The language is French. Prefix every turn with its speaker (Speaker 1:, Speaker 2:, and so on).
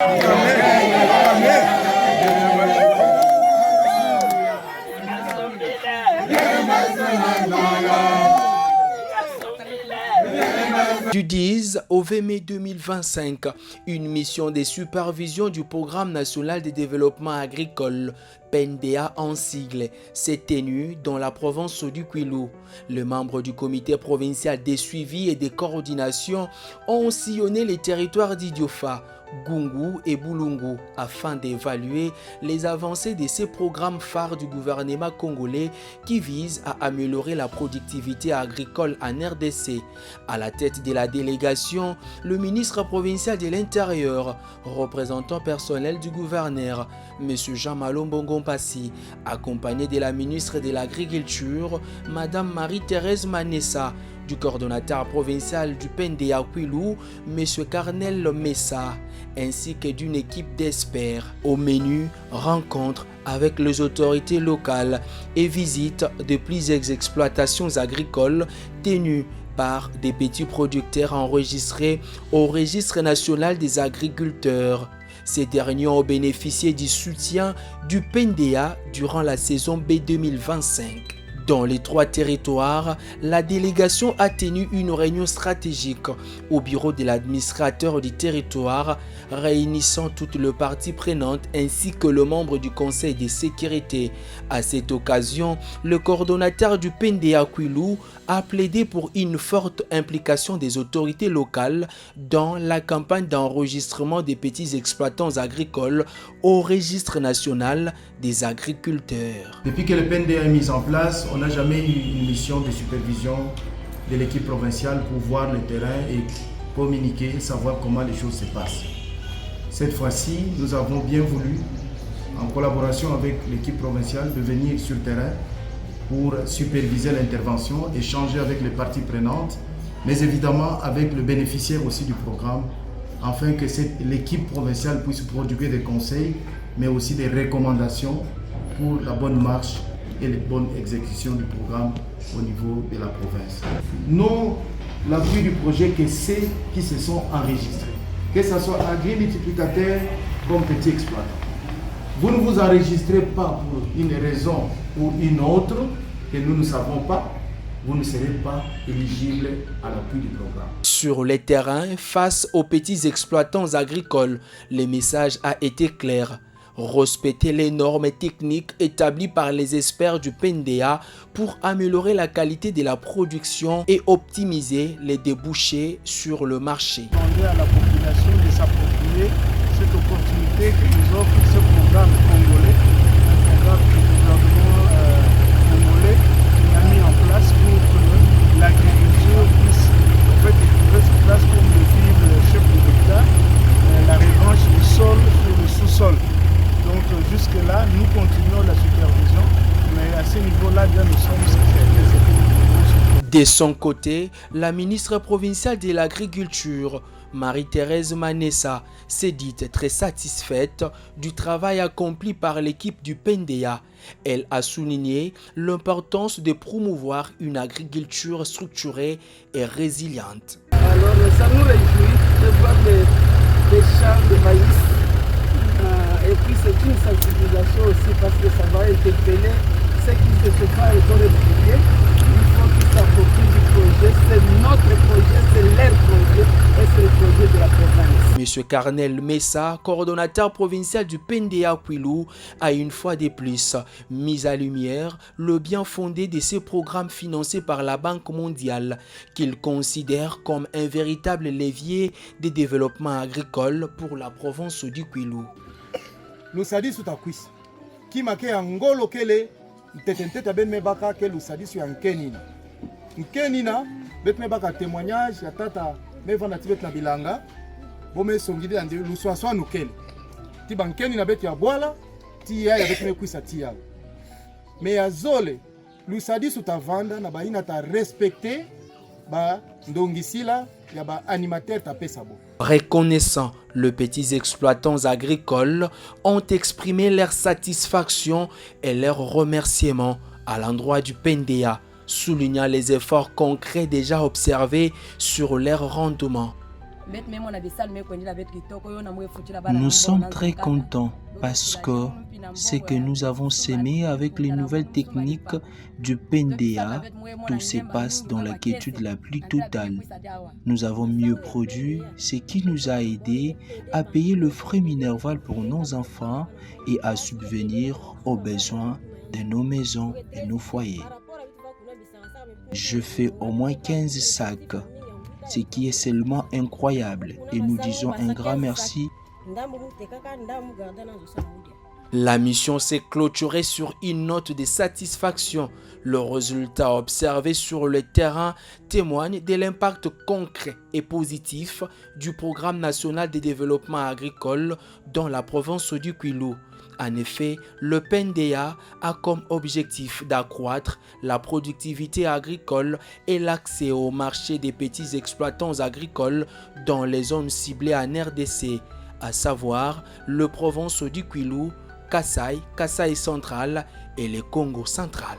Speaker 1: Du 10 au 20 mai 2025, une mission de supervision du Programme national de développement agricole, PNDA en sigle, s'est tenue dans la province du Kwilu. Les membres du comité provincial des suivis et des coordinations ont sillonné les territoires d'Idiofa, Gungu et Bulungu afin d'évaluer les avancées de ces programmes phares du gouvernement congolais qui visent à améliorer la productivité agricole en RDC. À la tête de la délégation, le ministre provincial de l'Intérieur, représentant personnel du gouverneur, M. Jean-Malo Mbongo-Mpassi, accompagné de la ministre de l'Agriculture, Mme Marie-Thérèse Manessa, du coordonnateur provincial du PNDA Kwilu, M. Carnel Messa, ainsi que d'une équipe d'experts. Au menu, rencontre avec les autorités locales et visite de plusieurs exploitations agricoles tenues par des petits producteurs enregistrés au Registre national des agriculteurs. Ces derniers ont bénéficié du soutien du PNDA durant la saison B 2025. Dans les 3 territoires, la délégation a tenu une réunion stratégique au bureau de l'administrateur du territoire, réunissant toutes les parties prenantes ainsi que le membre du conseil de sécurité. À cette occasion, le coordonnateur du PNDA Kwilu a plaidé pour une forte implication des autorités locales dans la campagne d'enregistrement des petits exploitants agricoles au registre national des agriculteurs.
Speaker 2: Depuis que le PNDA est mis en place, on n'a jamais eu une mission de supervision de l'équipe provinciale pour voir le terrain et communiquer, savoir comment les choses se passent. Cette fois-ci, nous avons bien voulu, en collaboration avec l'équipe provinciale, de venir sur le terrain pour superviser l'intervention, échanger avec les parties prenantes, mais évidemment avec le bénéficiaire aussi du programme, afin que l'équipe provinciale puisse produire des conseils, mais aussi des recommandations pour la bonne marche et la bonne exécution du programme au niveau de la province. Nous, l'appui du projet, que ceux qui se sont enregistrés, que ce soit agri-multiplicataires comme petits exploitants. Vous ne vous enregistrez pas pour une raison ou une autre que nous ne savons pas, vous ne serez pas éligible à l'appui du programme.
Speaker 1: Sur les terrains, face aux petits exploitants agricoles, le message a été clair. Respecter les normes techniques établies par les experts du PNDA pour améliorer la qualité de la production et optimiser les débouchés sur le marché.
Speaker 3: Demander à la population de s'approprier cette opportunité que nous offre ce programme congolais, un programme du gouvernement congolais qui a mis en place pour que l'agriculture puisse trouver sa place, comme le dit le chef de l'État, la revanche du sol sur le sous-sol. Donc jusque-là, nous continuons la supervision, mais à ce niveau-là, bien nous sommes satisfaits.
Speaker 1: De son côté, la ministre provinciale de l'Agriculture, Marie-Thérèse Manessa, s'est dite très satisfaite du travail accompli par l'équipe du PNDA. Elle a souligné l'importance de promouvoir une agriculture structurée et résiliente.
Speaker 4: Alors ça nous réjouit de voir des champs de maïs. Et puis c'est une sensibilisation aussi parce que ça va interpeller ceux qui ne se sont pas encore impliqués. Il faut qu'ils s'approprient du projet. C'est notre projet, c'est leur projet et c'est le projet de la province.
Speaker 1: M. Carnel Messa, coordonnateur provincial du PNDA Kwilu, a une fois de plus mis à lumière le bien fondé de ces programmes financés par la Banque mondiale qu'il considère comme un véritable levier de développement agricole pour la province du Kwilu.
Speaker 3: Lusadi sutakwisi kimake ya ngolo kele ntetenteta ben mebaka ke lusadi su ya nkenina bet mebaka témoignage ya tata mevanda tibet na bilanga bome songidi ande luswaswa nukele ti bankenina bet ya bwala ti ya bet mekwisa ti ya me ya zole lusadi sutavanda na baina ta respecter ba ndongisila ya ba animateur ta pesabo.
Speaker 1: Reconnaissant les petits exploitants agricoles ont exprimé leur satisfaction et leur remerciement à l'endroit du PNDA, soulignant les efforts concrets déjà observés sur leur rendement. Nous sommes très contents parce que ce que nous avons sémé avec les nouvelles techniques du PNDA, tout se passe dans la quiétude la plus totale. Nous avons mieux produit, ce qui nous a aidé à payer le frais minerval pour nos enfants et à subvenir aux besoins de nos maisons et nos foyers. Je fais au moins 15 sacs, ce qui est seulement incroyable, et nous disons un grand merci. La mission s'est clôturée sur une note de satisfaction. Le résultat observé sur le terrain témoigne de l'impact concret et positif du Programme national de développement agricole dans la province du Kwilu. En effet, le PNDA a comme objectif d'accroître la productivité agricole et l'accès au marché des petits exploitants agricoles dans les zones ciblées en RDC, à savoir le province du Kwilu, Kasai, Kasai central et le Congo central.